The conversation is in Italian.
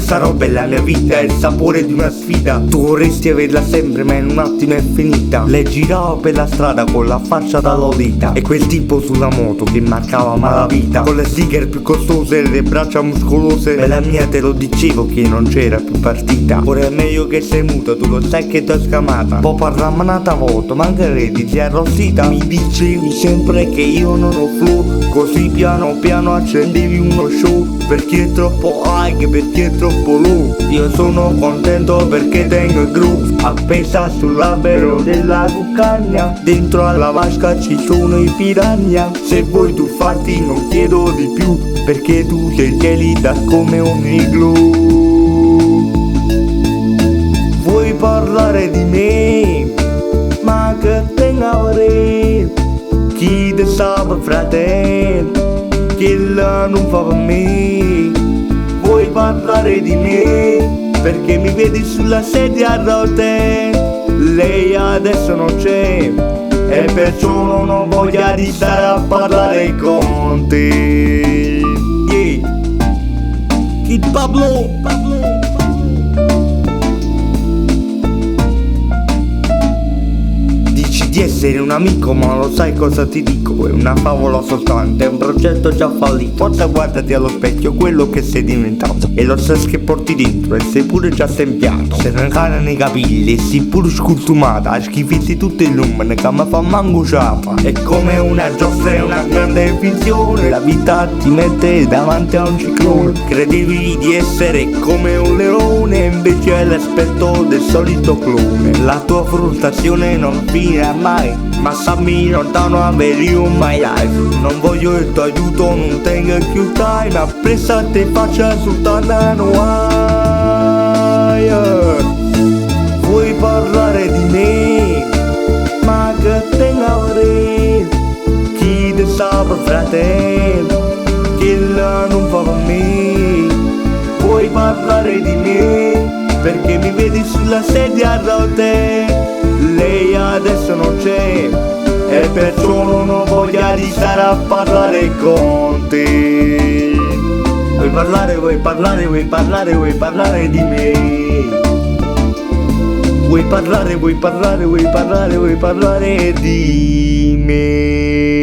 questa roba è la mia vita, è il sapore di una sfida. Tu vorresti averla sempre ma in un attimo è finita. Lei girava per la strada con la faccia da lolita e quel tipo sulla moto che marcava malavita, con le sticker più costose e le braccia muscolose. Bella mia, te lo dicevo che non c'era più partita. Ora è meglio che sei muta, tu lo sai che t'ho scamata. Poi parla manata volta, mancheredi, si è arrossita. Mi dicevi sempre che io non ho flow, così piano piano accendevi uno show. Perché è troppo high, perché è troppo low. Io sono contento perché tengo il groove appesa sull'albero della cuccagna. Dentro alla vasca ci sono i piranha. Se vuoi tuffarti non chiedo di più, perché tu sei gelida come un igloo. Vuoi parlare di me? Ma che tengo a vedere? Chi te sa fratello? Che la non fa per me. Vuoi parlare di me? Perché mi vedi sulla sedia a rotelle. Lei adesso non c'è e perciò non ho voglia di stare a parlare con te. Yeah. Kid Pablo. Di essere un amico ma lo sai cosa ti dico? È una favola soltanto, è un progetto già fallito. Forza guardati allo specchio quello che sei diventato e lo stress che porti dentro e sei pure già sempiato. Se ne cana nei capelli e sei pure scultumata, schifizzi tutto il lume che mi fa manco ciapa. È come una giostra e una grande finzione, la vita ti mette davanti a un ciclone. Credevi di essere come un leone, invece è l'aspetto del solito clone. La tua frustrazione non finirà mai, ma sappi lontano a you my life. Non voglio il tuo aiuto, non tengo più time, ma presa te faccia soltanto yeah. Vuoi parlare di me? Ma che tengo a vedere? Chi te sa fratello? Che la non fa per me. Vuoi parlare di me? Perché mi vedi sulla sedia a rotelle. Lei adesso non c'è e perciò non ho voglia di stare a parlare con te. Vuoi parlare, vuoi parlare, vuoi parlare, vuoi parlare di me? Vuoi parlare, vuoi parlare, vuoi parlare, vuoi parlare di me?